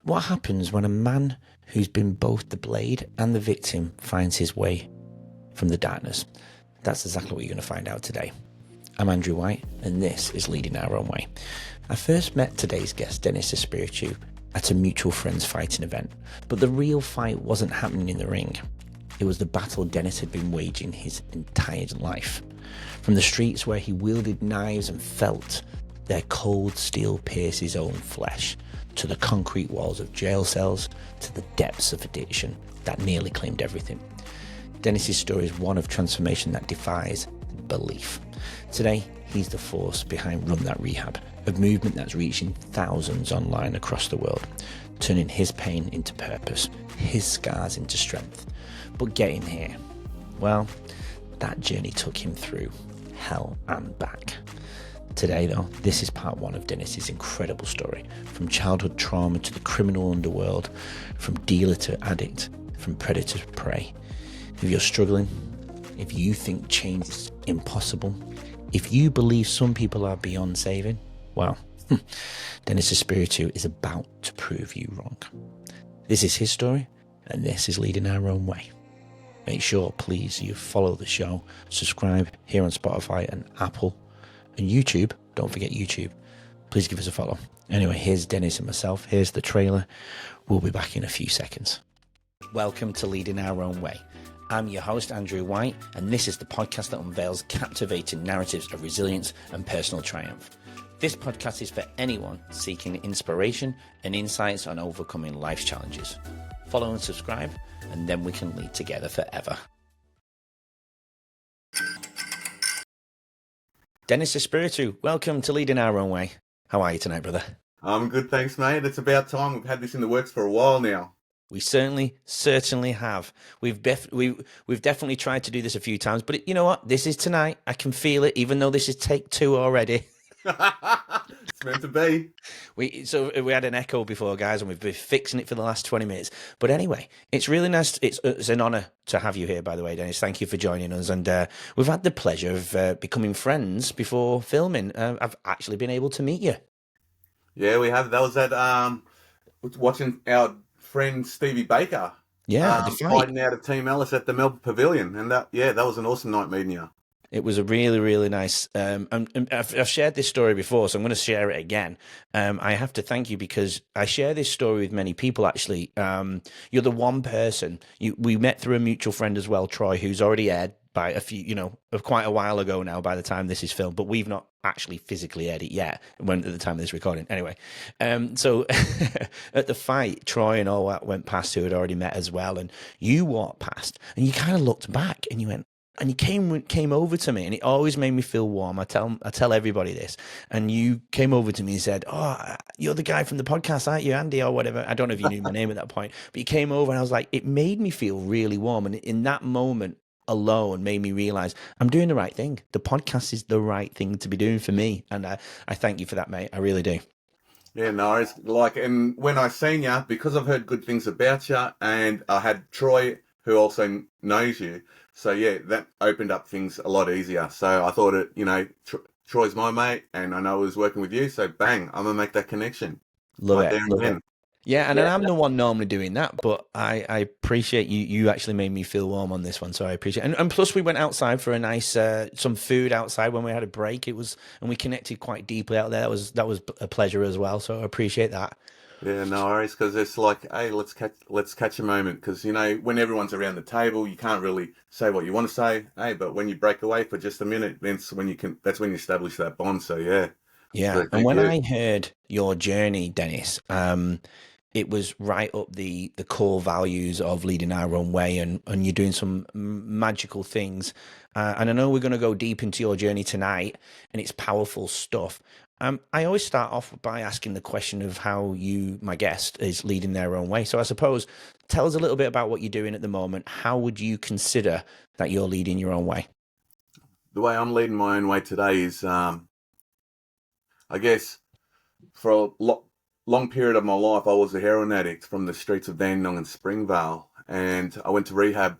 What happens when a man who's been both the blade and the victim finds his way from the darkness? That's exactly what you're going to find out today. I'm Andrew White, and this is Leading Our Own Way. I first met today's guest, Dennis Espiritu, at a mutual friends fighting event, but the real fight wasn't happening in the ring. It was the battle Dennis had been waging his entire life. From the streets where he wielded knives and felt their cold steel pierce his own flesh, to the concrete walls of jail cells, to the depths of addiction that nearly claimed everything. Dennis's story is one of transformation that defies belief. Today, he's the force behind Run That Rehab, a movement that's reaching thousands online across the world, turning his pain into purpose, his scars into strength. But getting here, well, that journey took him through hell and back. Today, though, this is part one of Dennis's incredible story, from childhood trauma to the criminal underworld, from dealer to addict, from predator to prey. If you're struggling, if you think change is impossible, if you believe some people are beyond saving, well, Dennis Espiritu is about to prove you wrong. This is his story, and this is Leading Our Own Way. Make sure, please, you follow the show, subscribe here on Spotify and Apple, and YouTube. Don't forget YouTube. Please give us a follow. Anyway, here's Dennis and myself. Here's the trailer. We'll be back in a few seconds. Welcome to Leading Our Own Way. I'm your host, Andrew White, and this is the podcast that unveils captivating narratives of resilience and personal triumph. This podcast is for anyone seeking inspiration and insights on overcoming life's challenges. Follow and subscribe, and then we can lead together forever. Dennis Espiritu, welcome to Leading Our Own Way. How are you tonight, brother? I'm good, thanks, mate. It's about time. We've had this in the works for a while now. We certainly have. We've definitely tried to do this a few times, but you know what? This is tonight. I can feel it, even though this is take 2 already. It's meant to be. We had an echo before, guys, and we've been fixing it for the last 20 minutes. But anyway, it's really nice. It's an honour to have you here, by the way, Dennis. Thank you for joining us. And we've had the pleasure of becoming friends before filming. I've actually been able to meet you. Yeah, we have. That was at watching our friend Stevie Baker. Yeah, the fight. Fighting out of Team Ellis at the Melbourne Pavilion, and that was an awesome night meeting you. It was a really, really nice. And I've shared this story before, so I'm going to share it again. I have to thank you because I share this story with many people. Actually, you're the one person we met through a mutual friend as well, Troy, who's already aired by a few, quite a while ago now. By the time this is filmed, but we've not actually physically aired it yet. When at the time of this recording, anyway. So at the fight, Troy and all that went past who had already met as well, and you walked past, and you kind of looked back, and you went. And you came over to me, and it always made me feel warm. I tell everybody this. And you came over to me and said, "Oh, you're the guy from the podcast, aren't you, Andy, or whatever?" I don't know if you knew my name at that point, but you came over, and I was like, it made me feel really warm. And in that moment alone, made me realize I'm doing the right thing. The podcast is the right thing to be doing for me, and I thank you for that, mate. I really do. Yeah, no, it's and when I seen you, because I've heard good things about you, and I had Troy, who also knows you. So yeah, that opened up things a lot easier. So I thought Troy's my mate, and I know he was working with you. So bang, I'm gonna make that connection. Love it. Yeah, and I'm the one normally doing that, but I appreciate you. You actually made me feel warm on this one, so I appreciate it. And plus, we went outside for a nice some food outside when we had a break. And we connected quite deeply out there. That was a pleasure as well. So I appreciate that. Yeah, no worries, because it's like, hey, let's catch a moment, because when everyone's around the table, you can't really say what you want to say, hey, but when you break away for just a minute, that's when you establish that bond. So yeah. Yeah, and when I heard your journey, Dennis, it was right up the core values of Leading Our Own Way, and you're doing some magical things. And I know we're going to go deep into your journey tonight, and it's powerful stuff. I always start off by asking the question of how you, my guest, is leading their own way. So I suppose, tell us a little bit about what you're doing at the moment. How would you consider that you're leading your own way? The way I'm leading my own way today is, I guess, for a long period of my life, I was a heroin addict from the streets of Dandenong and Springvale. And I went to rehab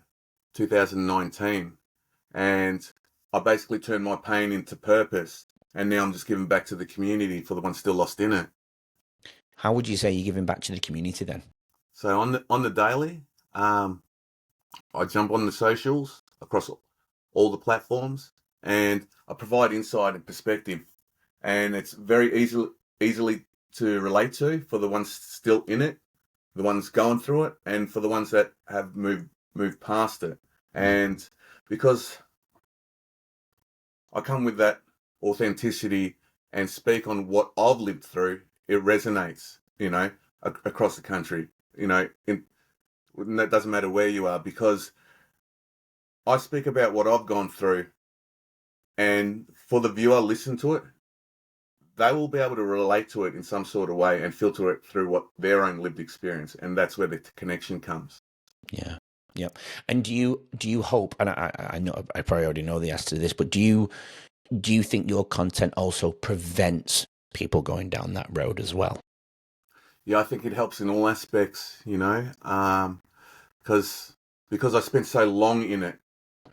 2019. And I basically turned my pain into purpose. And now I'm just giving back to the community for the ones still lost in it. How would you say you're giving back to the community then? So on the daily, I jump on the socials across all the platforms, and I provide insight and perspective, and it's very easily to relate to for the ones still in it, the ones going through it, and for the ones that have moved past it. Mm. And because I come with that authenticity and speak on what I've lived through, it resonates, across the country, and that doesn't matter where you are, because I speak about what I've gone through, and for the viewer listen to it, they will be able to relate to it in some sort of way and filter it through what their own lived experience, and that's where the connection comes. Yeah. Yep. And do you hope, and I know I probably already know the answer to this, but do you think your content also prevents people going down that road as well? Yeah, I think it helps in all aspects, because I spent so long in it,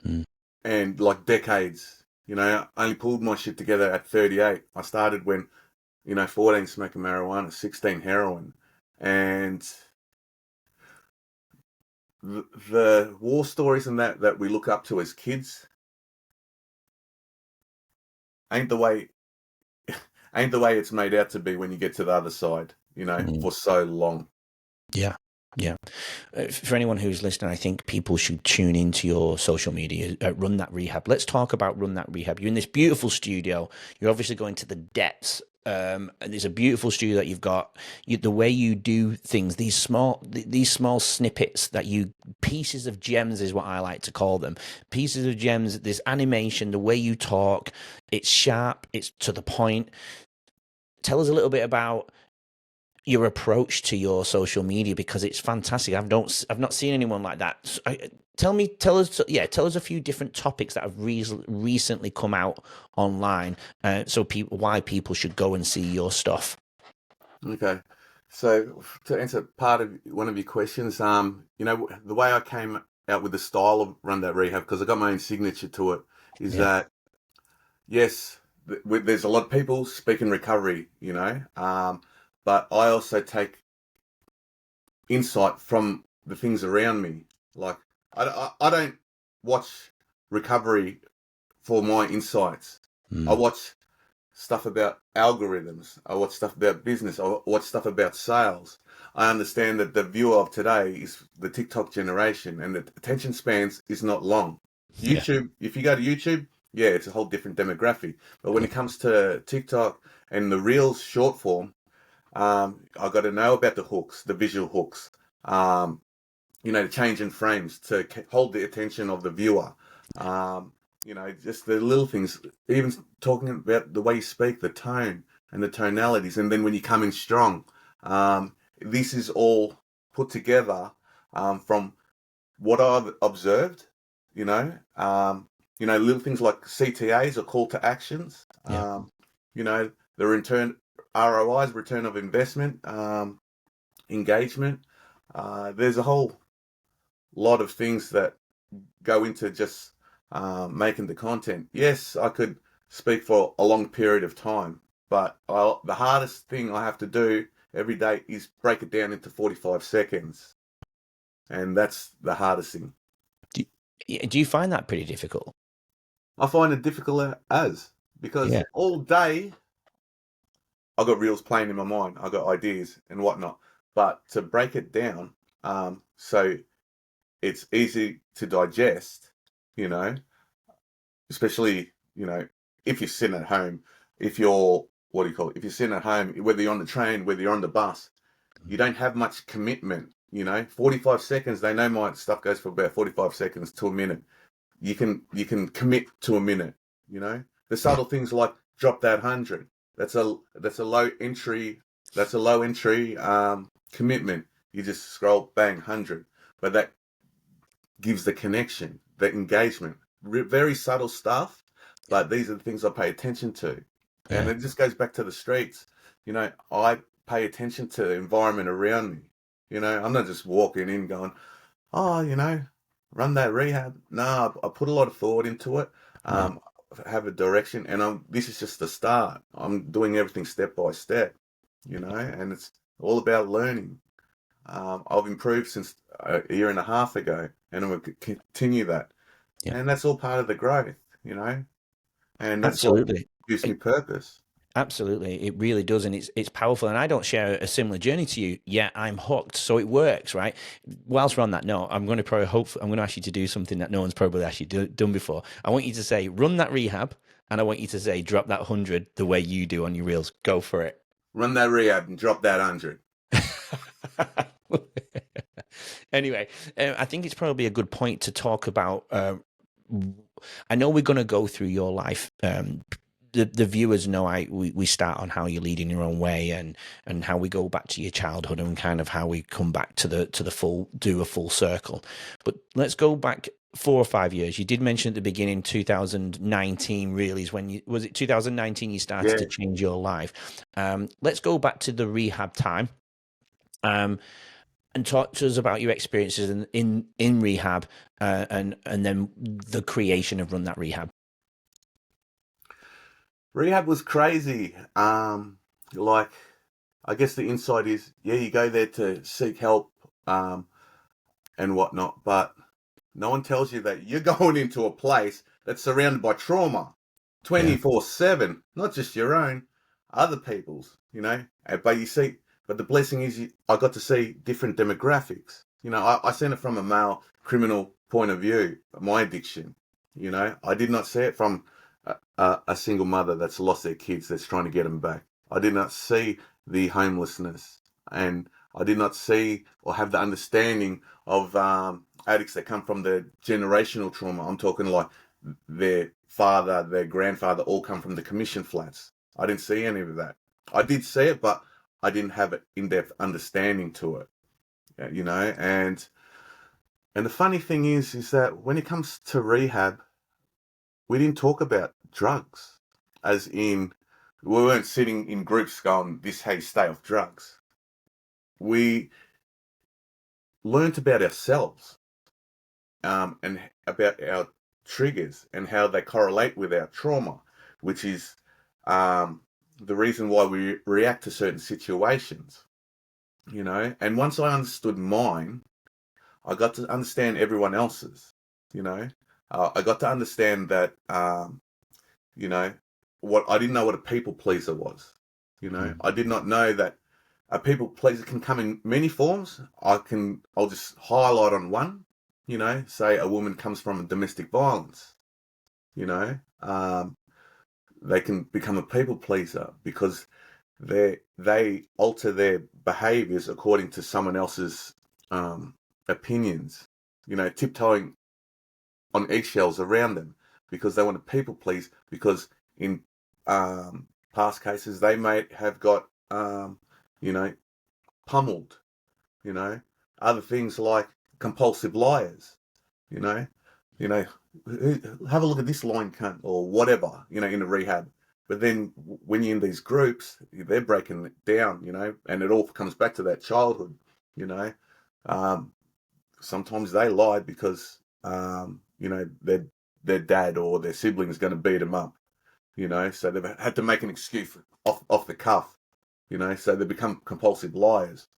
Mm. and like decades, I only pulled my shit together at 38. I started when, 14 smoking marijuana, 16 heroin, and the war stories and that we look up to as kids ain't the way ain't the way it's made out to be when you get to the other side, Mm. for so long. Yeah. Yeah. For anyone who's listening, I think people should tune into your social media, Run That Rehab. Let's talk about Run That Rehab. You're in this beautiful studio. You're obviously going to the depths. And it's a beautiful studio that you've got. The way you do things, these small snippets that pieces of gems is what I like to call them. Pieces of gems. This animation, the way you talk, it's sharp. It's to the point. Tell us a little bit about your approach to your social media, because it's fantastic. I've not seen anyone like that. Tell us a few different topics that have recently come out online, why people should go and see your stuff. Okay. So to answer part of one of your questions, the way I came out with the style of Run That Rehab, because I got my own signature to it, is Yeah, that yes, there's a lot of people speaking recovery, but I also take insight from the things around me. Like I don't watch recovery for my insights. I mm, watch stuff about algorithms. I watch stuff about business. I watch stuff about sales. I understand that the viewer of today is the TikTok generation, and the attention spans is not long. yeah, YouTube, if you go to YouTube, yeah, it's a whole different demographic. But when yeah, it comes to TikTok and the Reels short form, I got to know about the hooks, the visual hooks, um, the change in frames to hold the attention of the viewer. Just the little things, even talking about the way you speak, the tone and the tonalities. And then when you come in strong, this is all put together from what I've observed, little things like CTAs or call to actions, yeah, the return ROIs, return of investment, engagement. There's a whole lot of things that go into just making the content. Yes, I could speak for a long period of time, but the hardest thing I have to do every day is break it down into 45 seconds. And that's the hardest thing. do you find that pretty difficult? I find it difficult because Yeah, all day I got reels playing in my mind. I got ideas and whatnot. But to break it down, so it's easy to digest, you know, especially, if you're sitting at home, if you're, what do you call it? If you're sitting at home, whether you're on the train, whether you're on the bus, you don't have much commitment, 45 seconds. They know my stuff goes for about 45 seconds to a minute. You can commit to a minute, the yeah, subtle things like drop that 100. That's a low entry commitment. You just scroll bang 100, but that gives the connection, the engagement. Very subtle stuff, but these are the things I pay attention to. And yeah, it just goes back to the streets. I pay attention to the environment around me. I'm not just walking in going, oh, run that rehab. No, I put a lot of thought into it. yeah. Um, have a direction, and this is just the start. I'm doing everything step by step, and it's all about learning. I've improved since a year and a half ago, and I'm going to continue that. Yeah, And that's all part of the growth, you know, and that's what absolutely. gives me purpose. Absolutely, it really does, and it's powerful. And I don't share a similar journey to you, yet I'm hooked. So it works, right? Whilst we're on that note, I'm going to probably I'm going to ask you to do something that no one's probably actually done before. I want you to say, "Run that rehab," and I want you to say, "Drop that 100" the way you do on your reels. Go for it. Run that rehab and drop that 100. Anyway, I think it's probably a good point to talk about. I know we're going to go through your life. The viewers know we start on how you lead in your own way, and how we go back to your childhood, and kind of how we come back to the full circle. But let's go back 4 or 5 years. You did mention at the beginning, 2019 really is when was it 2019 you started Yeah. to change your life. Let's go back to the rehab time. And talk to us about your experiences in rehab, and then the creation of Run That Rehab. Rehab was crazy. Like, I guess the insight is, yeah, you go there to seek help, and whatnot, but no one tells you that you're going into a place that's surrounded by trauma Yeah. 24/7, not just your own, other people's, you know. But you see, but the blessing is I got to see different demographics. You know, I seen it from a male criminal point of view, my addiction. You know, I did not see it from a single mother that's lost their kids that's trying to get them back. I did not see the homelessness, and I did not see or have the understanding of addicts that come from the generational trauma. I'm talking like their father, their grandfather all come from the commission flats. I didn't see any of that. I did see it, but I didn't have an in-depth understanding to it, you know. And the funny thing is that when it comes to rehab, we didn't talk about drugs, as in we weren't sitting in groups going, "This is how you stay off drugs." We learnt about ourselves, and about our triggers and how they correlate with our trauma, which is um, the reason why we react to certain situations, you know. And once I understood mine, I got to understand everyone else's, you know. I got to understand that, you know, what I didn't know what a people pleaser was. You know, Mm. I did not know that a people pleaser can come in many forms. I'll just highlight on one. You know, say a woman comes from domestic violence. You know, they can become a people pleaser because they alter their behaviors according to someone else's opinions. You know, tiptoeing on eggshells around them because they want to people please, because in past cases they may have got you know, pummeled, you know. Other things like compulsive liars, you know. You know, have a look at this line cunt or whatever, you know, in a rehab. But then when you're in these groups, they're breaking it down, you know, and it all comes back to that childhood, you know. Um, Sometimes they lied because you know, their dad or their sibling's going to beat them up, you know, so they've had to make an excuse off the cuff, you know, so they become compulsive liars,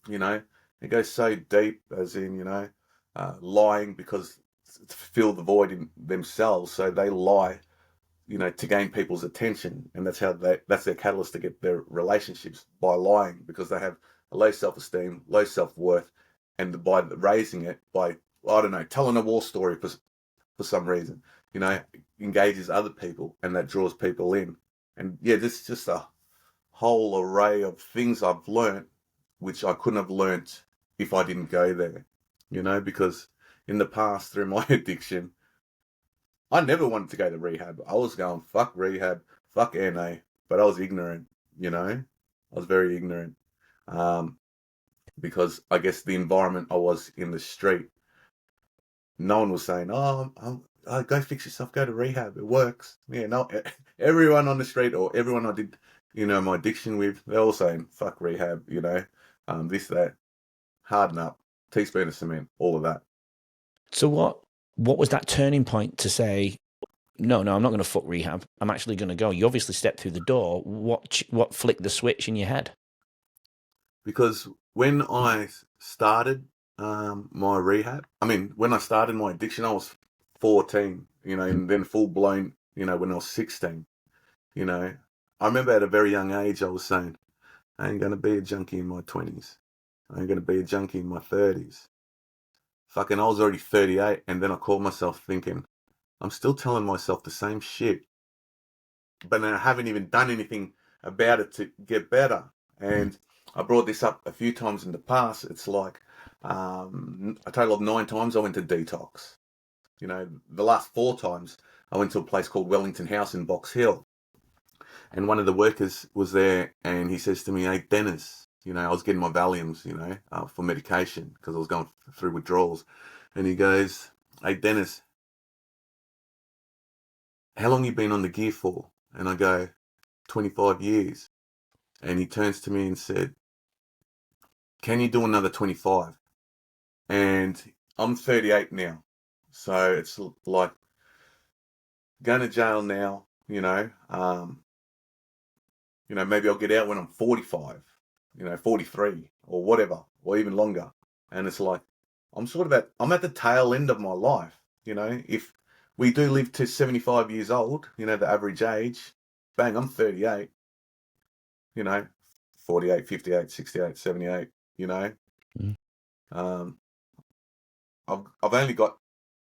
you know. It goes so deep, as in, you know, lying because to fill the void in themselves, so they lie, you know, to gain people's attention, and that's their catalyst to get their relationships, by lying, because they have a low self-esteem, low self-worth, and by raising it by, I don't know, telling a war story for some reason, you know, engages other people, and that draws people in. And yeah, this is just a whole array of things I've learnt, which I couldn't have learnt if I didn't go there, you know, because in the past, through my addiction, I never wanted to go to rehab. I was going, fuck rehab, fuck NA, but I was ignorant, you know, I was very ignorant, um, because I guess the environment I was in, the street, no one was saying, oh, go fix yourself, go to rehab, it works. Yeah, no, everyone on the street, or everyone I did, you know, my addiction with, they're all saying, fuck rehab, you know, this, that, harden up, teaspoon of cement, all of that. So what was that turning point to say, no, I'm not going to fuck rehab. I'm actually going to go. You obviously stepped through the door. What flicked the switch in your head? because when I started my rehab, when I started my addiction, I was 14, and then full blown, when I was 16, I remember at a very young age, I was saying, I ain't going to be a junkie in my 20s. I ain't going to be a junkie in my 30s. Fucking, I was already 38, and then I caught myself thinking, I'm still telling myself the same shit, but then I haven't even done anything about it to get better. And I brought this up a few times in the past. It's like a total of 9 times I went to detox. The last 4 times I went to a place called Wellington House in Box Hill. And one of the workers was there, and he says to me, "Hey, Dennis, I was getting my Valiums, for medication because I was going through withdrawals." And he goes, "Hey, Dennis, how long you been on the gear for?" And I go, 25 years. And he turns to me and said, "Can you do another 25? And I'm 38 now. So it's like going to jail now, maybe I'll get out when I'm 45, 43 or whatever, or even longer. And it's like, I'm at the tail end of my life. If we do live to 75 years old, the average age, bang, I'm 38, 48, 58, 68, 78, Mm. um, I've only got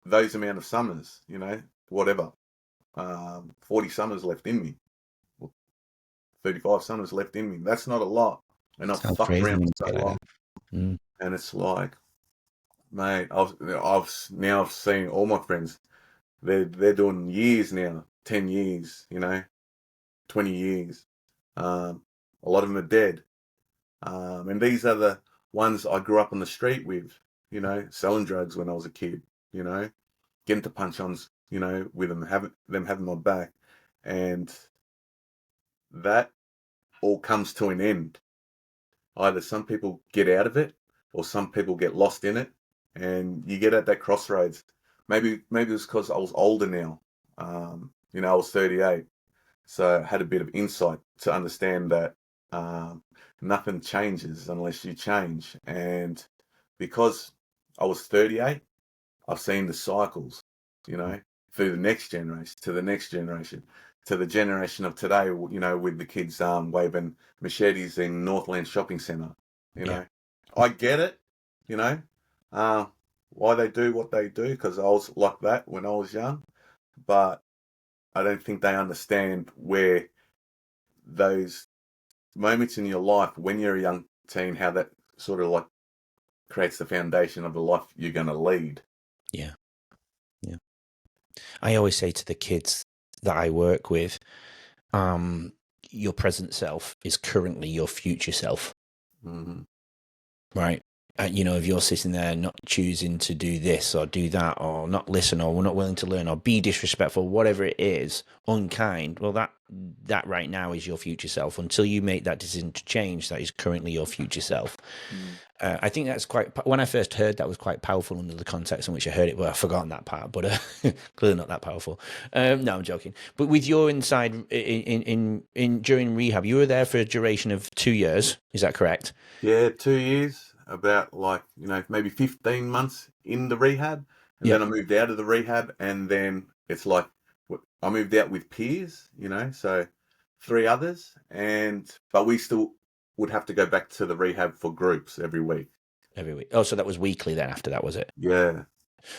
those amount of summers, whatever, 40 summers left in me, 35 summers left in me. That's not a lot. And I've Sounds fucked crazy around when you for say so it like long. that. Mm. And it's like, mate, I've seen all my friends. They're doing years now, 10 years, 20 years. A lot of them are dead. And these are the ones I grew up on the street with, selling drugs when I was a kid, getting to punch-ons, with them having my back. And that all comes to an end. Either some people get out of it or some people get lost in it, and you get at that crossroads. Maybe it's because I was older now. I was 38, so I had a bit of insight to understand that nothing changes unless you change. And because I was 38, I've seen the cycles, through the next generation, to the next generation, to the generation of today, with the kids waving machetes in Northland Shopping Centre. Yeah. I get it, you know, uh, why they do what they do, because I was like that when I was young, but I don't think they understand where those moments in your life when you're a young teen, how that sort of like creates the foundation of the life you're going to lead. Yeah. Yeah. I always say to the kids that I work with, your present self is currently your future self. Mm-hmm. Right. If you're sitting there not choosing to do this or do that, or not listen, or we're not willing to learn, or be disrespectful, whatever it is, unkind, well, that right now is your future self. Until you make that decision to change, that is currently your future self. Mm. I think that's when I first heard that was quite powerful under the context in which I heard it. Well, I've forgotten that part, but clearly not that powerful. No, I'm joking. But with your inside in during rehab, you were there for a duration of 2 years. Is that correct? Yeah, 2 years, about like, maybe 15 months in the rehab. And Yeah. then I moved out of the rehab, and then it's like I moved out with peers, so 3 others, but we still would have to go back to the rehab for groups every week. Every week. Oh, so that was weekly then after that, was it? Yeah.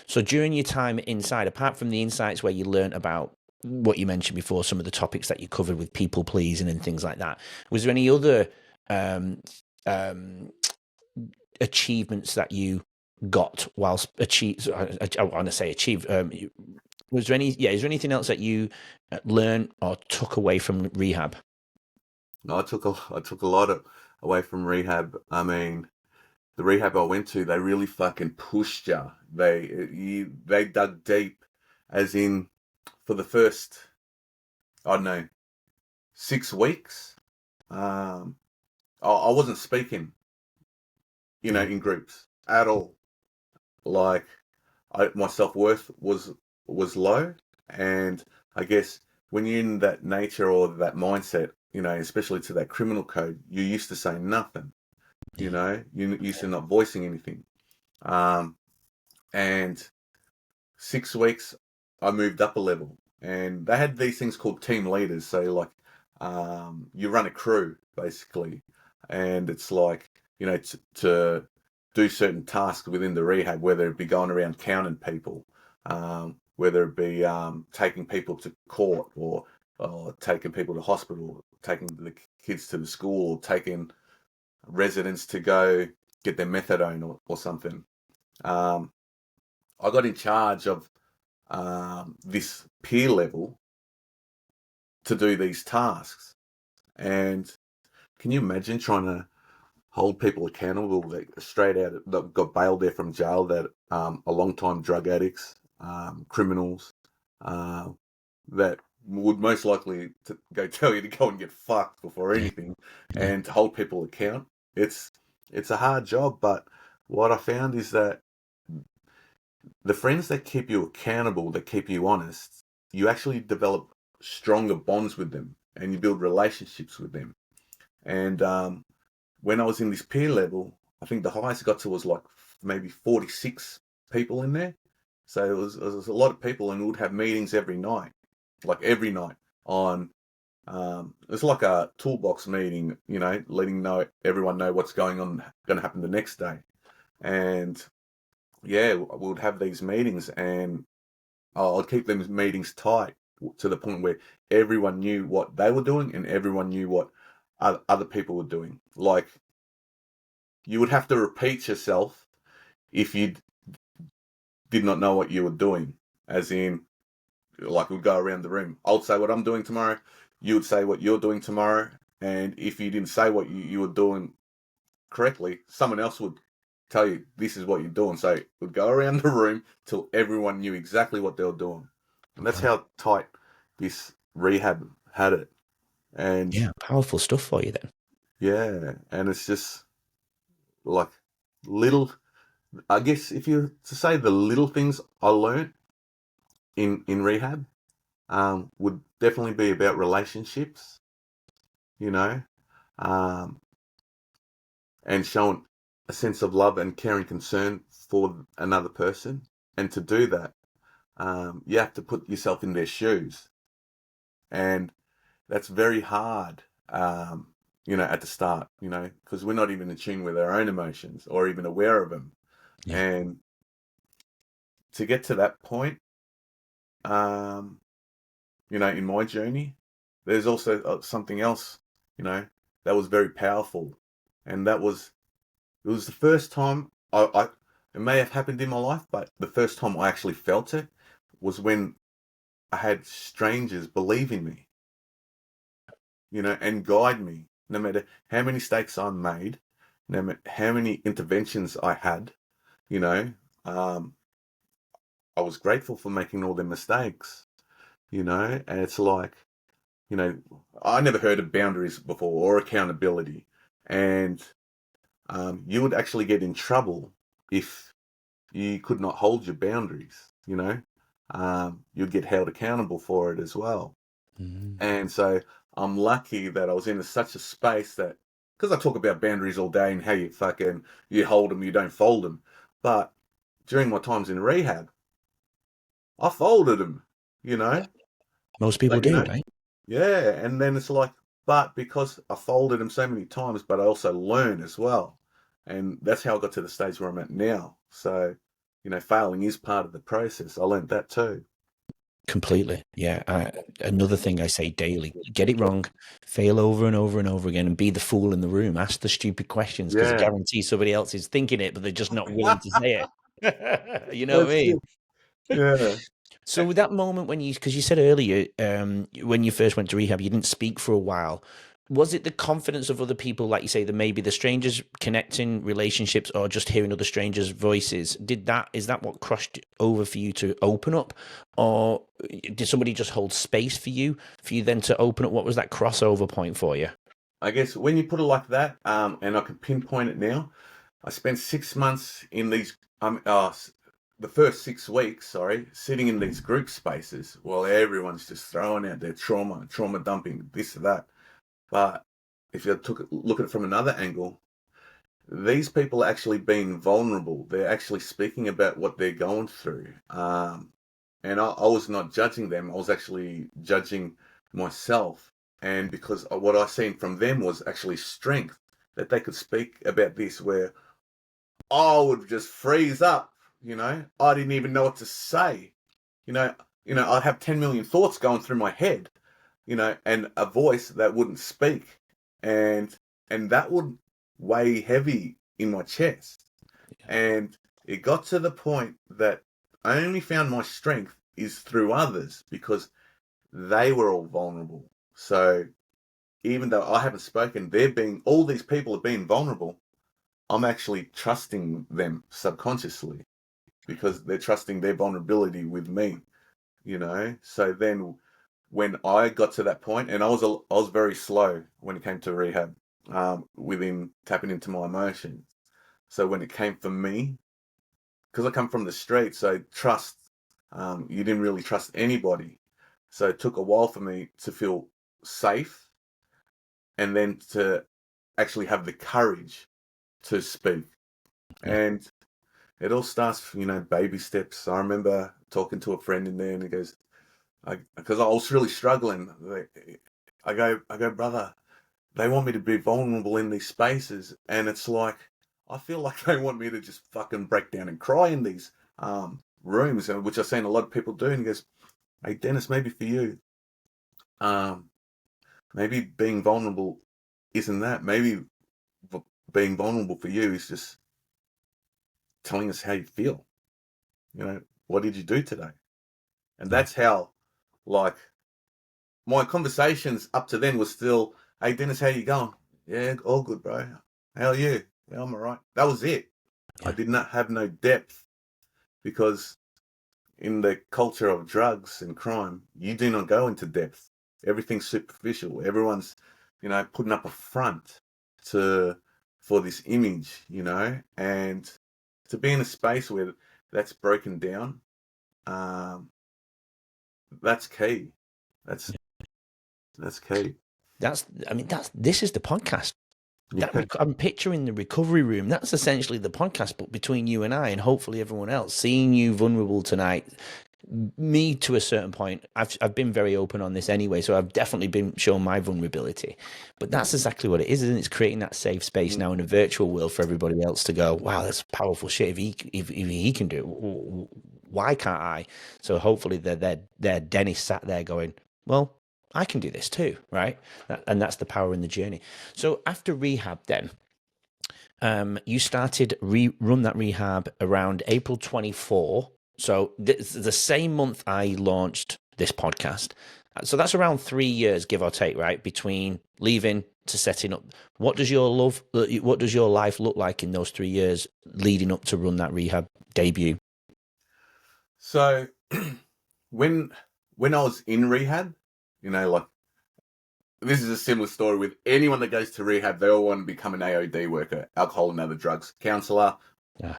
So during your time inside, apart from the insights where you learnt about what you mentioned before, some of the topics that you covered with people pleasing and things like that, was there any other um, um, achievements that you got whilst achieve? I want to say achieve. Was there any? Yeah, is there anything else that you learned or took away from rehab? No, I took a lot away from rehab. The rehab I went to, they really fucking pushed you. They dug deep, as in for the first, I don't know, 6 weeks. Um, I wasn't speaking, in groups at all. Like, my self-worth was low, and I guess when you're in that nature or that mindset, especially to that criminal code, you're used to saying nothing. You know, you used to not voicing anything. And 6 weeks, I moved up a level, and they had these things called team leaders. So like, you run a crew basically, and it's like, to do certain tasks within the rehab, whether it be going around counting people, whether it be taking people to court, or taking people to hospital, taking the kids to the school, or taking residents to go get their methadone or something. Um, I got in charge of this peer level to do these tasks. And can you imagine trying to hold people accountable that that got bailed there from jail, that are long time drug addicts, criminals, uh, that would most likely go tell you to go and get fucked before Yeah. anything, Yeah. and to hold people account. It's a hard job, but what I found is that the friends that keep you accountable, that keep you honest, you actually develop stronger bonds with them, and you build relationships with them. And when I was in this peer level, I think the highest I got to was like maybe 46 people in there. So it was a lot of people, and we would have meetings every night, like every night on. It's like a toolbox meeting, letting everyone know what's going to happen the next day. And yeah, we would have these meetings, and I'd keep them meetings tight to the point where everyone knew what they were doing, and everyone knew what other people were doing. Like, you would have to repeat yourself if you did not know what you were doing. As in, like, we'd go around the room. I'd say what I'm doing tomorrow. You would say what you're doing tomorrow. And if you didn't say what you were doing correctly, someone else would tell you this is what you're doing. So we'd go around the room till everyone knew exactly what they were doing. And that's Wow. how tight this rehab had it. And Yeah. Powerful stuff for you then. yeah, and it's just like little, I guess if you to say the little things I learned in rehab, would definitely be about relationships, you know, um, and showing a sense of love and caring concern for another person. And to do that, you have to put yourself in their shoes, and that's very hard. At the start, because we're not even in tune with our own emotions or even aware of them. Yeah. And to get to that point, um, in my journey, there's also something else, that was very powerful. And it was the first time it may have happened in my life, but the first time I actually felt it was when I had strangers believe in me, and guide me, no matter how many mistakes I made, no matter how many interventions I had, you know, um, I was grateful for making all the mistakes, and it's like, I never heard of boundaries before or accountability. And you would actually get in trouble if you could not hold your boundaries, you'd get held accountable for it as well. Mm. And so I'm lucky that I was in such a space that, because I talk about boundaries all day and how you hold them, you don't fold them. But during my times in rehab, I folded them, you Yeah. know, Most people but, you do, know, right? yeah. And then it's like, but because I folded them so many times, but I also learn as well. And that's how I got to the stage where I'm at now. So, failing is part of the process. I learned that too. Completely. Yeah. Another thing I say daily: get it wrong, fail over and over and over again, and be the fool in the room. Ask the stupid questions, because I Yeah. guarantee somebody else is thinking it, but they're just not willing to say it. You know what I That's mean? it. Yeah. So with that moment when because you said earlier, when you first went to rehab, you didn't speak for a while. Was it the confidence of other people, like you say, that maybe the strangers connecting relationships, or just hearing other strangers' voices? Is that what crushed over for you to open up, or did somebody just hold space for you then to open up? What was that crossover point for you? I guess when you put it like that, and I can pinpoint it now, I spent 6 months in these, the first 6 weeks, sorry, sitting in these group spaces while everyone's just throwing out their trauma dumping, this or that. But if you look at it from another angle, these people are actually being vulnerable. They're actually speaking about what they're going through. And I was not judging them. I was actually judging myself. And because what I seen from them was actually strength, that they could speak about this, where I would just freeze up. I didn't even know what to say. You know, I'd have 10 million thoughts going through my head, and a voice that wouldn't speak. And that would weigh heavy in my chest. And it got to the point that I only found my strength is through others, because they were all vulnerable. So even though I haven't spoken, all these people are being vulnerable. I'm actually trusting them subconsciously, because they're trusting their vulnerability with me. So then when I got to that point, and I was very slow when it came to rehab, within tapping into my emotions. So when it came for me, because I come from the street, so trust, you didn't really trust anybody. So it took a while for me to feel safe, and then to actually have the courage to speak. Yeah. And it all starts, baby steps. I remember talking to a friend in there, and he goes, because I was really struggling. I go, brother, they want me to be vulnerable in these spaces, and it's like, I feel like they want me to just fucking break down and cry in these rooms, which I've seen a lot of people do. And he goes, hey, Dennis, maybe for you, maybe being vulnerable isn't that. Maybe being vulnerable for you is just telling us how you feel. What did you do today? And that's how, like, my conversations up to then was still, hey, Dennis, how you going? Yeah, all good, bro. How are you? Yeah, I'm all right. That was it. I Yeah. did not have no depth, because in the culture of drugs and crime, you do not go into depth. Everything's superficial. Everyone's, putting up a front for this image, and to be in a space where that's broken down, that's key. That's key. This is the podcast. Yeah. I'm picturing the recovery room. That's essentially the podcast, but between you and I, and hopefully everyone else. Seeing you vulnerable tonight, me to a certain point. I've been very open on this anyway, so I've definitely been showing my vulnerability. But that's exactly what it is, and it's creating that safe space now in a virtual world for everybody else to go, wow, that's powerful shit. If he can do it, why can't I? So hopefully they're Dennis sat there going, well, I can do this too, right? And that's the power in the journey. So after rehab, then you started Run That Rehab around April 24. So the same month I launched this podcast. So that's around 3 years, give or take, right? Between leaving to setting up. What does your life look like in those 3 years leading up to Run That Rehab debut? So when I was in rehab, like, this is a similar story with anyone that goes to rehab. They all want to become an AOD worker, alcohol and other drugs counselor. Yeah.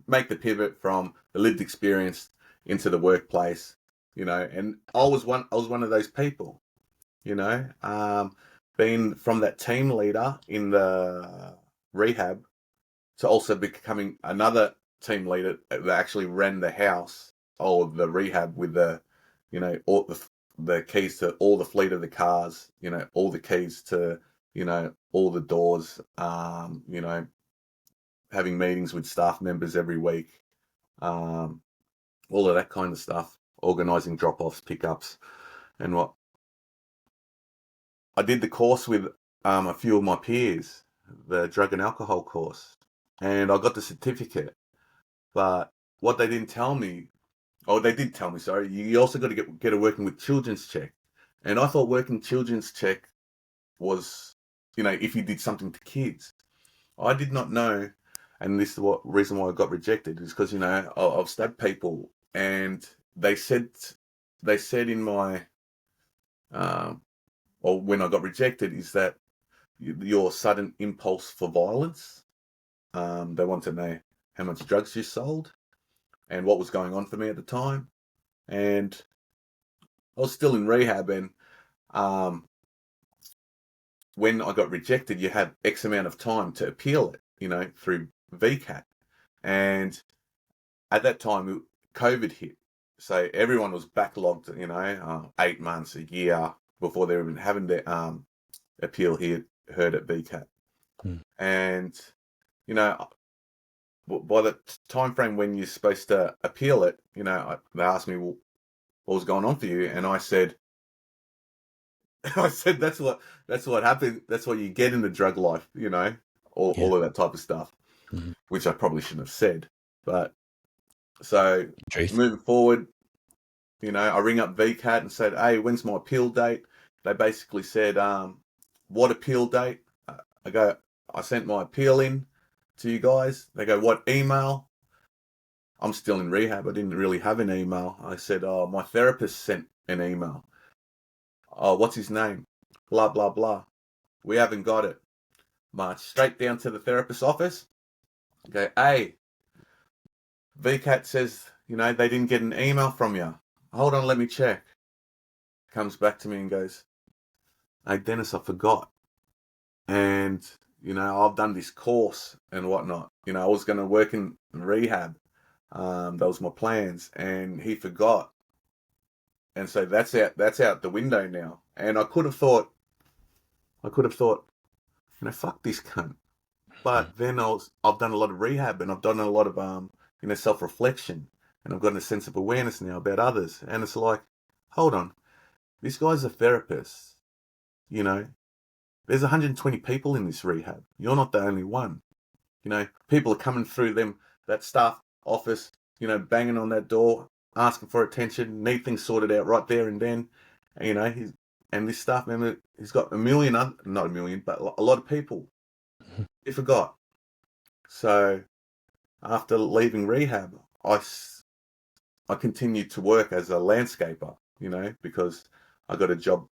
Make the pivot from the lived experience into the workplace. And I was one of those people. Being from that team leader in the rehab to also becoming another team leader that actually ran the house or the rehab with all the keys to all the fleet of the cars, all the keys to, all the doors, having meetings with staff members every week, all of that kind of stuff, organizing drop-offs, pickups, and what. I did the course with a few of my peers, the drug and alcohol course, and I got the certificate. But what they didn't tell me, oh, they did tell me, sorry, you also got to get a working with children's check. And I thought working children's check was, if you did something to kids. I did not know, and this is what reason why I got rejected, is because, I've stabbed people, and they said in my, or when I got rejected, is that your sudden impulse for violence. They want to know how much drugs you sold and what was going on for me at the time. And I was still in rehab, and when I got rejected, you had X amount of time to appeal it. through VCAT. And at that time, COVID hit. So everyone was backlogged, 8 months, a year before they were even having their appeal heard at VCAT. Mm. And, by the time frame when you're supposed to appeal it, they asked me, well, what was going on for you? And I said, that's what happened. That's what you get in the drug life, all of that type of stuff, which I probably shouldn't have said. But so Truth. moving forward, I ring up VCAT and said, hey, when's my appeal date? They basically said, what appeal date? I sent my appeal in to you guys. They go, what email? I'm still in rehab. I didn't really have an email. I said, oh, my therapist sent an email. Oh, what's his name? Blah, blah, blah. We haven't got it. March straight down to the therapist's office. Okay, hey, VCAT says, they didn't get an email from you. Hold on, let me check. Comes back to me and goes, hey, Dennis, I forgot. And, I've done this course and whatnot. I was going to work in rehab. That was my plans. And he forgot. And so that's out the window now. And I could have thought, fuck this cunt. But then I've done a lot of rehab and I've done a lot of, self-reflection. And I've got a sense of awareness now about others. And it's like, hold on, this guy's a therapist. There's 120 people in this rehab. You're not the only one. People are coming through that staff office, banging on that door, asking for attention, need things sorted out right there and then. And this staff member, he's got not a million, but a lot of people. He forgot. So after leaving rehab, I continued to work as a landscaper, because I got a job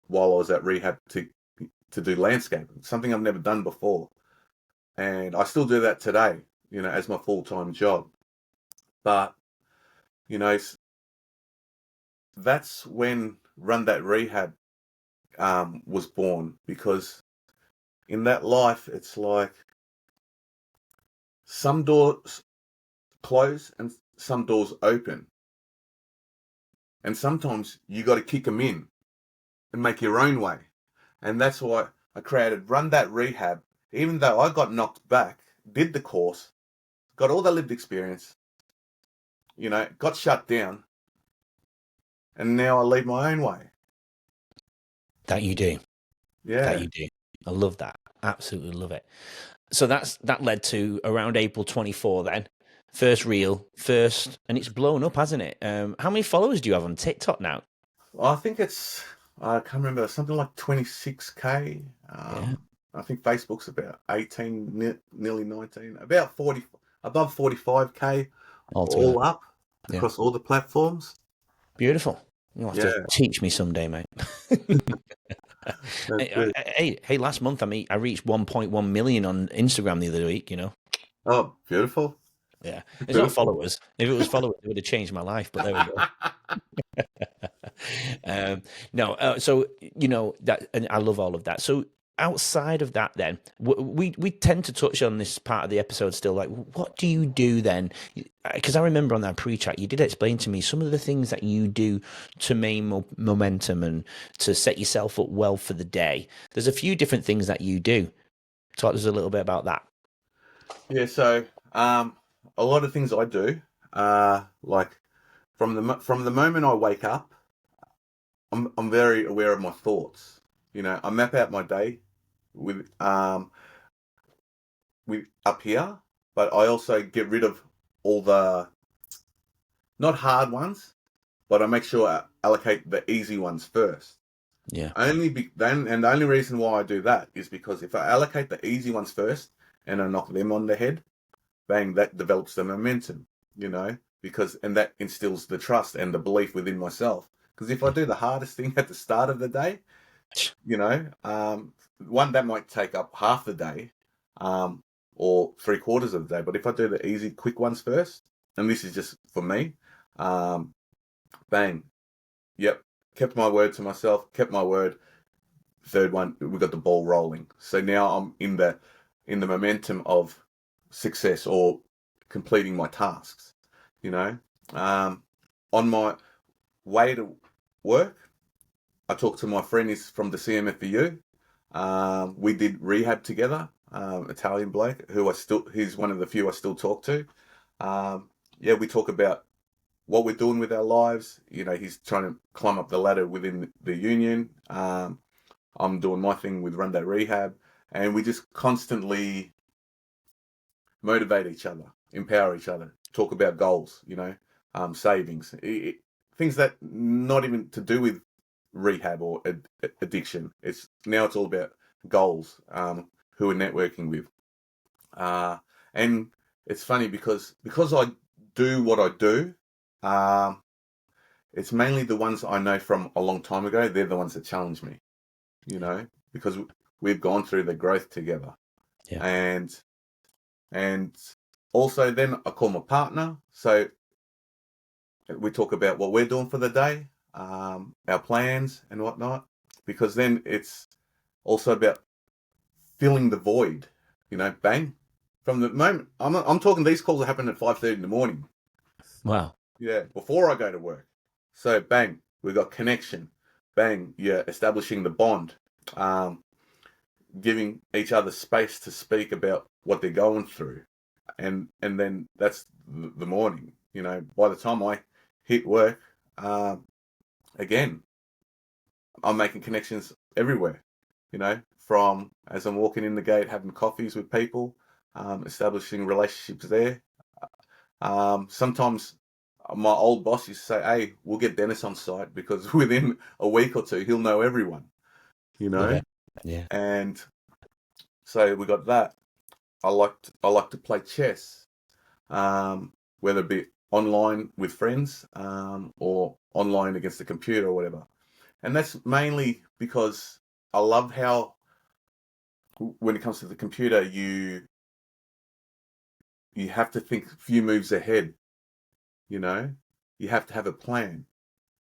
while I was at rehab to do landscaping, something I've never done before. And I still do that today, as my full-time job. But, that's when Run That Rehab was born, because in that life, it's like some doors close and some doors open. And sometimes you got to kick them in and make your own way. And that's why I created Run That Rehab. Even though I got knocked back, did the course, got all the lived experience, got shut down, and now I lead my own way. That you do. Yeah. That you do. I love that. Absolutely love it. So that led to around April 24 then. First reel, and it's blown up, hasn't it? How many followers do you have on TikTok now? I think I can't remember, something like 26K. I think Facebook's about 18, nearly 19, about 40, above 45K, all up across all the platforms. Beautiful. You'll have to teach me someday, mate. Hey, last month I reached 1.1 million on Instagram the other week, Oh, beautiful. Yeah. It's not followers. If it was followers, it would have changed my life, but there we go. So, that, and I love all of that. So outside of that, then we tend to touch on this part of the episode still, like, what do you do then? Because I remember on that pre-chat, you did explain to me some of the things that you do to maintain momentum and to set yourself up well for the day. There's a few different things that you do. Talk to us a little bit about that. Yeah, so a lot of things I do, like from the moment I wake up, I'm very aware of my thoughts. I map out my day with up here, but I also get rid of all the not hard ones, but I make sure I allocate the easy ones first. Yeah. The only reason why I do that is because if I allocate the easy ones first and I knock them on the head, bang, that develops the momentum, and that instills the trust and the belief within myself. Because if I do the hardest thing at the start of the day, one that might take up half the day, or 3/4 of the day. But if I do the easy, quick ones first, and this is just for me, bang, yep, kept my word to myself, kept my word. Third one, we got the ball rolling. So now I'm in the, in the momentum of success or completing my tasks. You know, on my way to work, I talked to my friend. He's from the CMFBU. We did rehab together. Italian bloke who he's one of the few I still talk to. Yeah, we talk about what we're doing with our lives. You know, he's trying to climb up the ladder within the union. I'm doing my thing with Run That Rehab, and we just constantly motivate each other, empower each other, talk about goals, you know, savings, things that not even to do with rehab or addiction. It's all about goals, who we're networking with. And it's funny because I do what I do. It's mainly the ones I know from a long time ago. They're the ones that challenge me, you know, because we've gone through the growth together. Yeah. And also then I call my partner. So we talk about what we're doing for the day, our plans and whatnot, because then it's also about filling the void, you know, bang. From the moment, I'm talking these calls that happen at 5:30 in the morning. Wow. Yeah, before I go to work. So bang, we got connection. Bang, yeah, establishing the bond. Giving each other space to speak about what they're going through. And then that's the morning. You know, by the time I hit work, again, I'm making connections everywhere, you know, from as I'm walking in the gate, having coffees with people, establishing relationships there. Sometimes my old boss used to say, hey, we'll get Dennis on site because within a week or two, he'll know everyone, you know? Love it. Yeah. And so we got that. I like to play chess, whether it be online with friends, or online against the computer or whatever. And that's mainly because I love how when it comes to the computer, you have to think a few moves ahead, you know? You have to have a plan.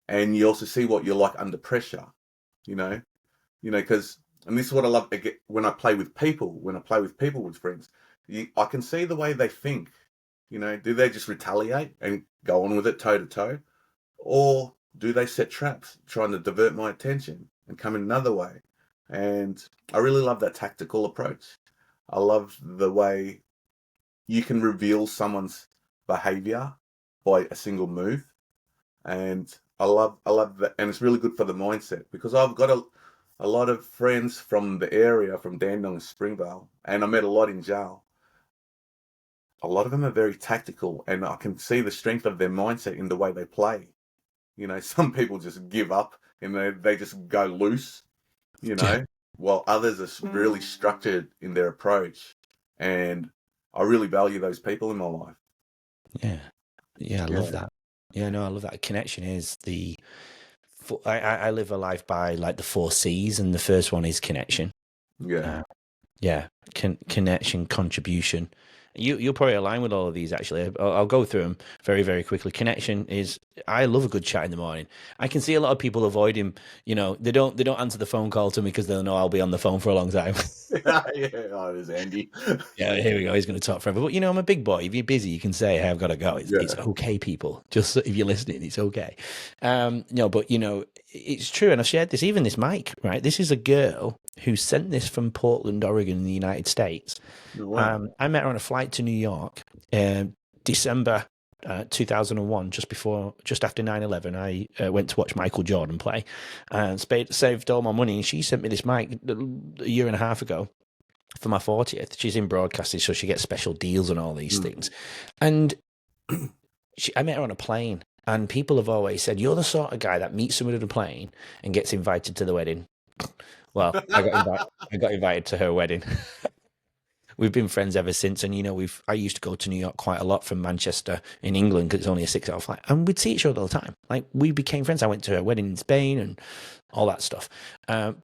And you also see what you're like under pressure, you know? Because, and this is what I love when I play with people, with friends, I can see the way they think, you know, do they just retaliate and go on with it toe to toe? Or do they set traps trying to divert my attention and come in another way? And I really love that tactical approach. I love the way you can reveal someone's behavior by a single move. And I love that. And it's really good for the mindset because I've got a lot of friends from the area, from Dandenong and Springvale, and I met a lot in jail. A lot of them are very tactical, and I can see the strength of their mindset in the way they play. You know, some people just give up and they just go loose, you know, while others are really structured in their approach. And I really value those people in my life. Yeah. Yeah, I love that. Yeah, no, I love that. Connection is I live a life by like the 4 C's, and the first one is connection. Yeah. Connection, contribution. You'll probably align with all of these, actually. I'll go through them very, very quickly. Connection is, I love a good chat in the morning. I can see a lot of people avoiding, you know, they don't answer the phone call to me because they'll know I'll be on the phone for a long time. Yeah, oh, there's Andy. Yeah, here we go. He's going to talk forever. But, you know, I'm a big boy. If you're busy, you can say, hey, I've got to go. It's okay, people. Just if you're listening, it's okay. No, but, you know, it's true. And I've shared this, even this mic, right? This is a girl who sent this from Portland, Oregon, in the United States. Oh, wow. I met her on a flight to New York, December 2001, just after 9/11. I went to watch Michael Jordan play and saved all my money. And she sent me this mic a year and a half ago for my 40th. She's in broadcasting, so she gets special deals and all these things. And I met her on a plane. And people have always said, you're the sort of guy that meets someone on a plane and gets invited to the wedding. Well, I got invited to her wedding. We've been friends ever since, and you know, I used to go to New York quite a lot from Manchester in England because it's only a 6-hour flight, and we'd see each other all the time. Like, we became friends. I went to her wedding in Spain and all that stuff.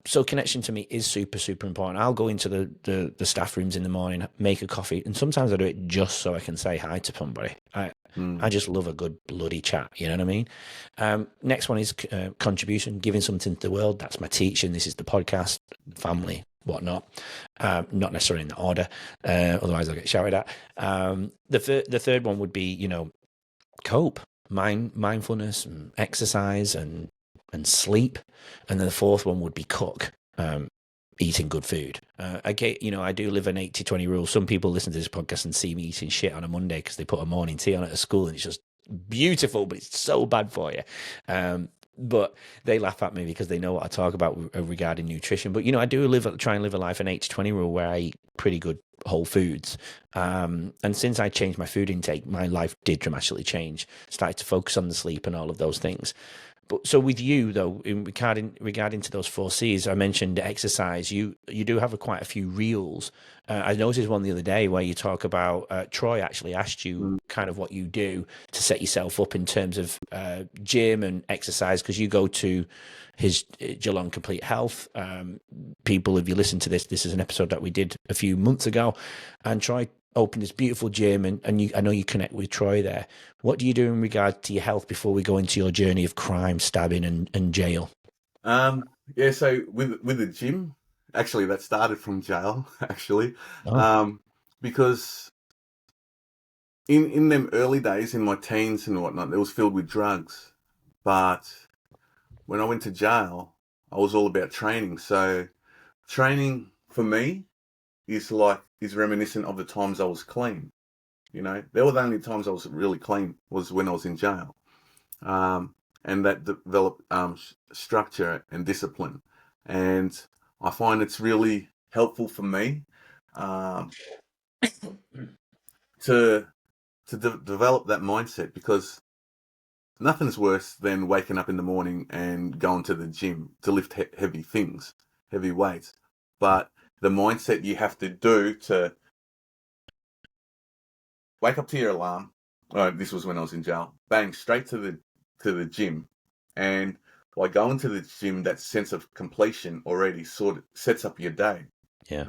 So connection to me is super, super important. I'll go into the staff rooms in the morning, make a coffee, and sometimes I do it just so I can say hi to somebody. I just love a good bloody chat. You know what I mean? Next one is contribution, giving something to the world. That's my teaching. This is the podcast, family, whatnot. Not necessarily in that order, otherwise I'll get shouted at. The third one would be, cope, mindfulness, and exercise, and sleep, and then the fourth one would be cook. Eating good food. I do live an 80-20 rule. Some people listen to this podcast and see me eating shit on a Monday because they put a morning tea on at school and it's just beautiful, but it's so bad for you. But they laugh at me because they know what I talk about regarding nutrition. But, I do try and live a life, an 80-20 rule, where I eat pretty good whole foods. And since I changed my food intake, my life did dramatically change. Started to focus on the sleep and all of those things. But so with you though, regarding to those 4 C's, I mentioned exercise. You do have quite a few reels. I noticed one the other day where you talk about Troy actually asked you kind of what you do to set yourself up in terms of gym and exercise, because you go to his Geelong Complete Health. People, if you listen to this is an episode that we did a few months ago, and Troy opened this beautiful gym, and I know you connect with Troy there. What do you do in regard to your health before we go into your journey of crime, stabbing, and jail? So with the gym, actually that started from jail, actually. Oh. Because in them early days, in my teens and whatnot, it was filled with drugs. But when I went to jail, I was all about training. So training for me is reminiscent of the times I was clean. There were the only times I was really clean was when I was in jail. And that developed structure and discipline. And I find it's really helpful for me to develop that mindset, because nothing's worse than waking up in the morning and going to the gym to lift heavy things, heavy weights. But the mindset you have to do to wake up to your alarm. This was when I was in jail. Bang, straight to the gym. And by going to the gym, that sense of completion already sort of sets up your day. Yeah.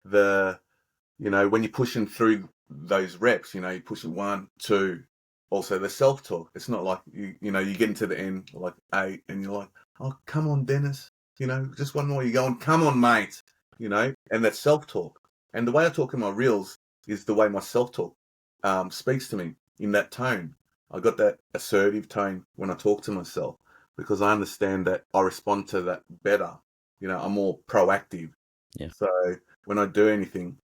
When you're pushing through those reps, you push it 1, 2. Also the self-talk. It's not like you get into the end like 8 and you're like, oh, come on, Dennis. Just one more. You're going, come on, mate. And that self-talk. And the way I talk in my reels is the way my self-talk speaks to me in that tone. I got that assertive tone when I talk to myself, because I understand that I respond to that better. I'm more proactive. Yeah. So when I do anything,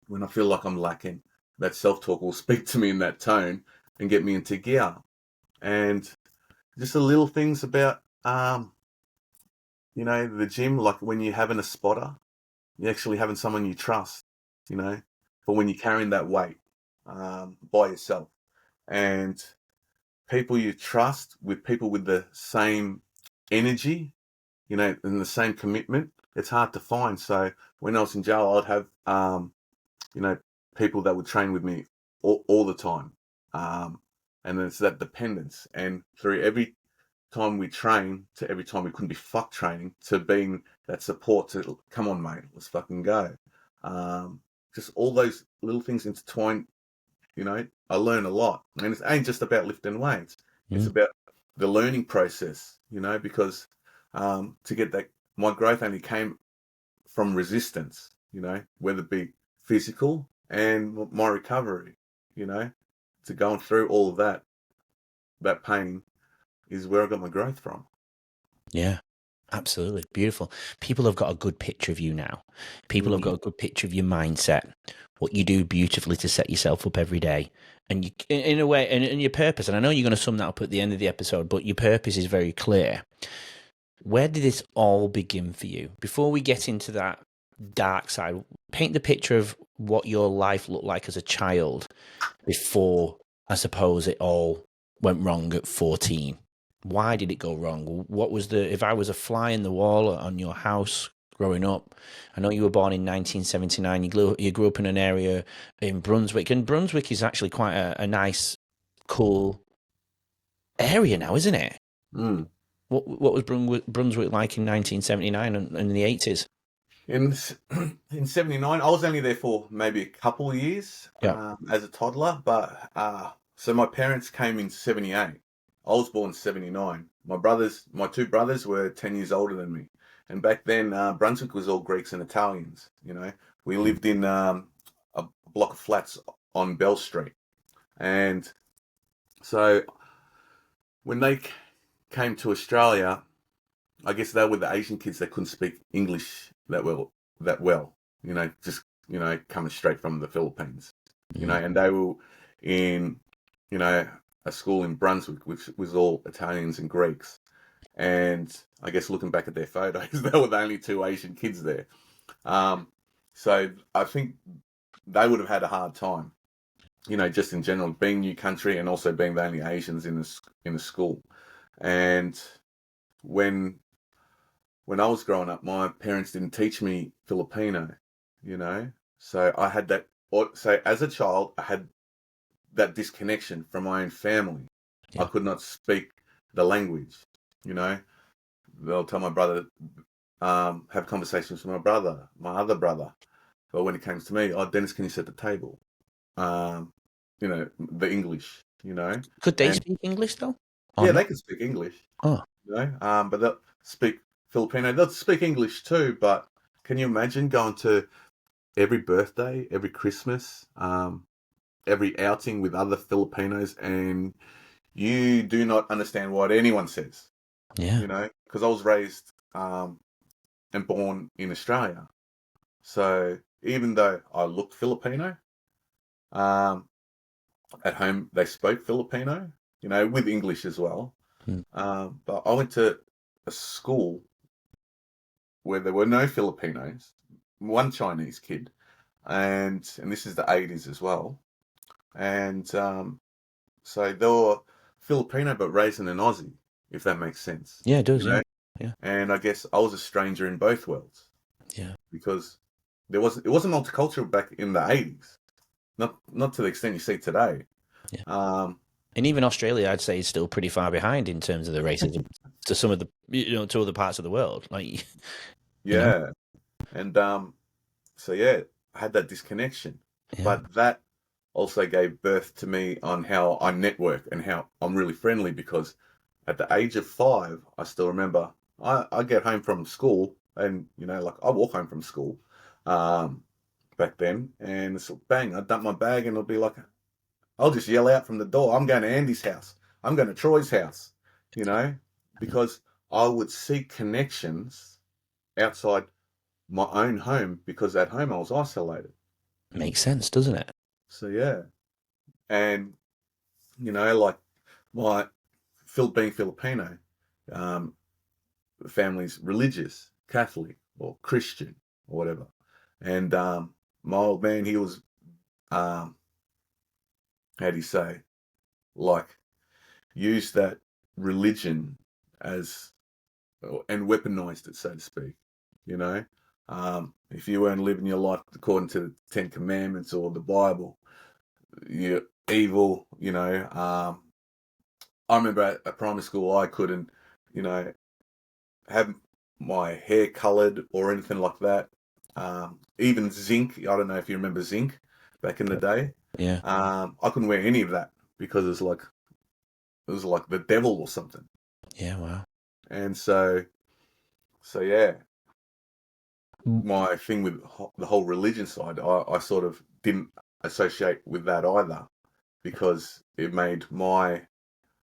when I feel like I'm lacking, that self-talk will speak to me in that tone and get me into gear. And just the little things about, the gym, like when you're having a spotter, you're actually having someone you trust, for when you're carrying that weight by yourself. And people you trust, with people with the same energy, and the same commitment, it's hard to find. So when I was in jail, I'd have, people that would train with me all the time. And it's that dependence. And through every time we train to every time we couldn't be fucked training, to being that support to, come on, mate, let's fucking go. Just all those little things intertwined, I learn a lot. And it ain't just about lifting weights. It's about the learning process, because to get that, my growth only came from resistance, whether it be physical and my recovery, to going through all of that pain is where I got my growth from. Yeah, absolutely. Beautiful. People have got a good picture of you now. People have got a good picture of your mindset, what you do beautifully to set yourself up every day. And you, in a way, and your purpose, and I know you're going to sum that up at the end of the episode, but your purpose is very clear. Where did this all begin for you? Before we get into that dark side, paint the picture of what your life looked like as a child before, I suppose, it all went wrong at 14. Why did it go wrong? What was if I was a fly in the wall on your house growing up? I know you were born in 1979. You grew up in an area in Brunswick, and Brunswick is actually quite a nice, cool area now, isn't it? What was Brunswick like in 1979 and in the 80s? In 79, I was only there for maybe a couple of years as a toddler. But so my parents came in 78. I was born 79. My 2 brothers were 10 years older than me. And back then, Brunswick was all Greeks and Italians. We lived in a block of flats on Bell Street, and so when they came to Australia, I guess they were the Asian kids that couldn't speak English that well. That well, just coming straight from the Philippines. And they were in a school in Brunswick, which was all Italians and Greeks. And I guess looking back at their photos, they were the only two Asian kids there. So I think they would have had a hard time, just in general, being new country and also being the only Asians in the school. And when I was growing up, my parents didn't teach me Filipino, so I had that. So as a child, I had that disconnection from my own family. Yeah. I could not speak the language, They'll tell my brother, have conversations with my other brother. But when it comes to me, Dennis, can you set the table? The English, Could they and speak English though? yeah, they can speak English, Oh, but they'll speak Filipino. They'll speak English too, but can you imagine going to every birthday, every Christmas, every outing with other Filipinos, and you do not understand what anyone says? yeah. Because I was raised and born in Australia. So even though I looked Filipino, at home they spoke Filipino, with English as well. But I went to a school where there were no Filipinos, one Chinese kid, and this is the 80s as well. And so they were Filipino but raised in an Aussie, if that makes sense. Yeah, it does. Yeah. And I guess I was a stranger in both worlds. Yeah. Because it wasn't multicultural back in the 80s. Not to the extent you see today. Yeah. And even Australia, I'd say, is still pretty far behind in terms of the racism to some of the to other parts of the world. Like, yeah, and so yeah, I had that disconnection, but that also gave birth to me on how I network and how I'm really friendly. Because at the age of 5, I still remember I get home from school, and like I walk home from school, back then, and it's bang, I dump my bag, and it'll be like, I'll just yell out from the door, I'm going to Andy's house, I'm going to Troy's house, because I would seek connections outside my own home, because at home I was isolated. makes sense, doesn't it? So yeah, and like my being Filipino, family's religious, Catholic or Christian or whatever, and my old man, he was how do you say, like, use that religion as and weaponized it, so to speak. If you weren't living your life according to the 10 Commandments or the Bible, you're evil. I remember at primary school, I couldn't, have my hair colored or anything like that. Even zinc. I don't know if you remember zinc back in the day. Yeah. I couldn't wear any of that because it was like the devil or something. Yeah. Wow. And so yeah, my thing with the whole religion side, I sort of didn't associate with that either, because it made my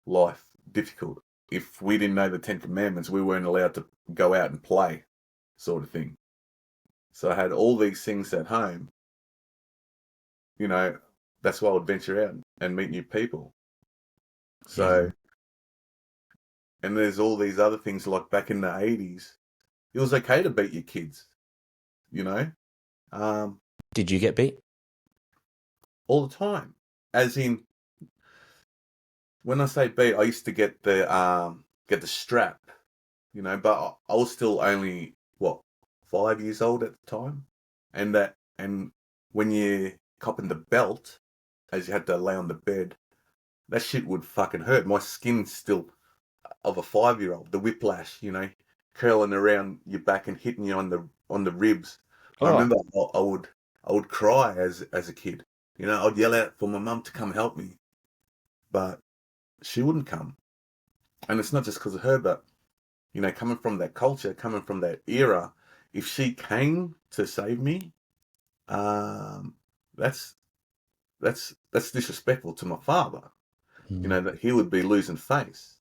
life difficult. If we didn't know the 10 Commandments, we weren't allowed to go out and play, sort of thing. So I had all these things at home. That's why I would venture out and meet new people. So, and there's all these other things, like back in the 80s, it was okay to beat your kids, Did you get beat? all the time. As in, when I say beat, I used to get the strap, but I was still only 5 years old at the time, and when you copping the belt, as you had to lay on the bed, that shit would fucking hurt. My skin's still of a 5-year-old. The whiplash, curling around your back and hitting you on the ribs. Oh. I remember I would cry as a kid. I'd yell out for my mum to come help me, but she wouldn't come. And it's not just because of her, but you know, coming from that culture, coming from that era, if she came to save me, um, that's that's disrespectful to my father. You know, that he would be losing face.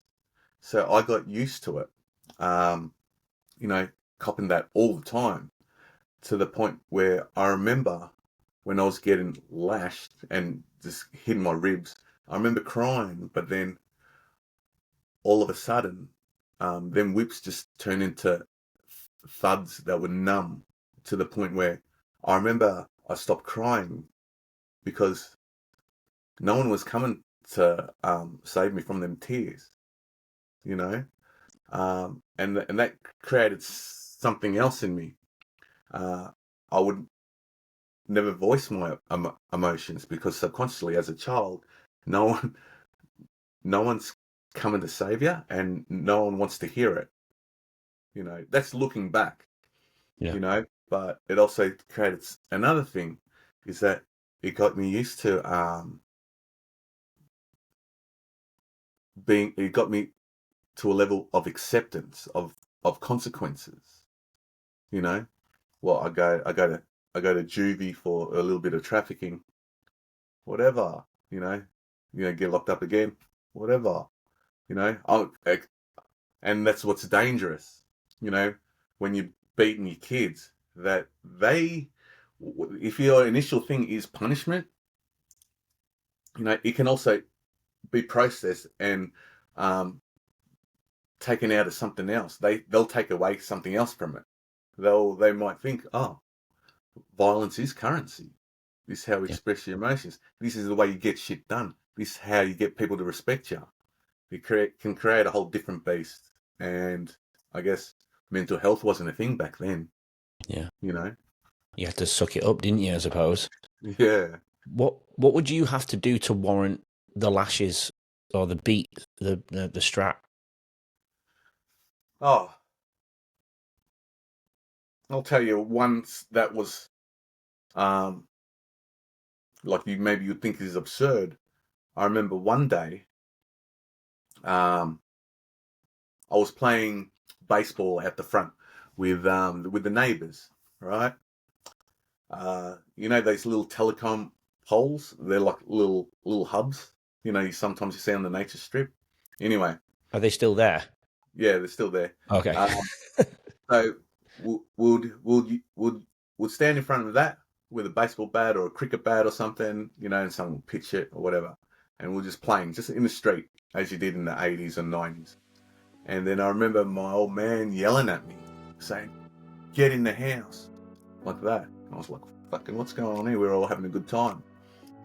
So I got used to it. Um, you know, copping that all the time, to the point where I remember when I was getting lashed and just hitting my ribs, I remember crying, but then all of a sudden, them whips just turned into thuds that were numb, to the point where I remember I stopped crying because no one was coming to save me from them tears, you know? And that created something else in me. I would never voice my emotions because subconsciously, as a child, no one, no one's coming to save you, and no one wants to hear it. You know, that's looking back. Yeah. You know, but it also created another thing, is that it got me used to it got me to a level of acceptance of consequences. You know, well, I go to juvie for a little bit of trafficking, whatever. You know, get locked up again, whatever. You know, and that's what's dangerous. You know, when you're beating your kids, that if your initial thing is punishment, you know, it can also be processed and um, taken out as something else. They'll take away something else from it. They might think, oh, violence is currency. This is how we Yeah. express your emotions. This is the way you get shit done. This is how you get people to respect you. It can create a whole different beast. And I guess mental health wasn't a thing back then. Yeah. You know. You had to suck it up, didn't you, I suppose? Yeah. What would you have to do to warrant the lashes or the beat, the strap? Oh, I'll tell you once that was um like maybe you'd think is absurd. I remember one day um I was playing baseball at the front with the neighbors, right? You know those little telecom poles? They're like little hubs. You know, sometimes you see on the nature strip. Anyway, Are they still there? yeah, they're still there. Okay. So would stand in front of that with a baseball bat or a cricket bat or something, you know, and someone will pitch it or whatever, and we're just playing just in the street as you did in the 80s and 90s. And then I remember my old man yelling at me, saying, "Get in the house," like that. And I was like, "Fucking, what's going on here? We're all having a good time."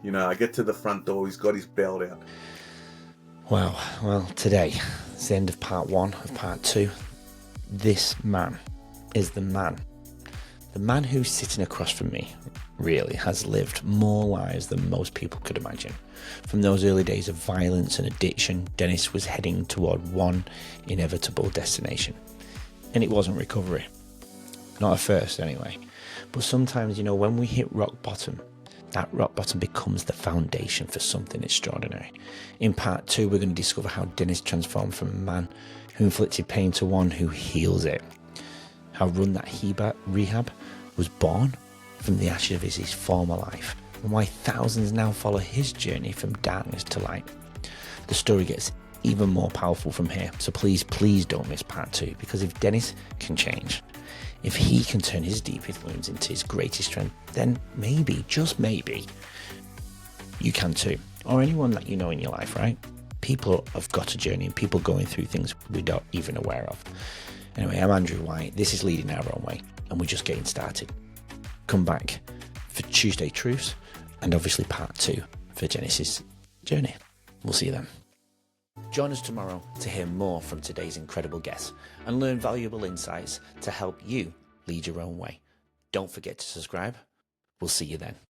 You know, I get to the front door. He's got his belt out. Wow. Well, today it's the end of part 1 of part 2. This man is the man. The man who's sitting across from me really has lived more lives than most people could imagine. From those early days of violence and addiction, Dennis was heading toward one inevitable destination. And it wasn't recovery. Not at first, anyway. But sometimes, you know, when we hit rock bottom, that rock bottom becomes the foundation for something extraordinary. In part 2, we're going to discover how Dennis transformed from a man who inflicted pain to one who heals it. How Run That Rehab was born from the ashes of his former life, and why thousands now follow his journey from darkness to light. The story gets even more powerful from here, so please don't miss part 2, because if Dennis can change, if he can turn his deepest wounds into his greatest strength, then maybe, just maybe, you can too. Or anyone that you know in your life, right? People have got a journey, and people going through things we're not even aware of. Anyway, I'm Andrew White. This is Leading Our Own Way, and we're just getting started. Come back for Tuesday Truths, and obviously part 2 for Genesis' journey. We'll see you then. Join us tomorrow to hear more from today's incredible guests and learn valuable insights to help you lead your own way. Don't forget to subscribe. We'll see you then.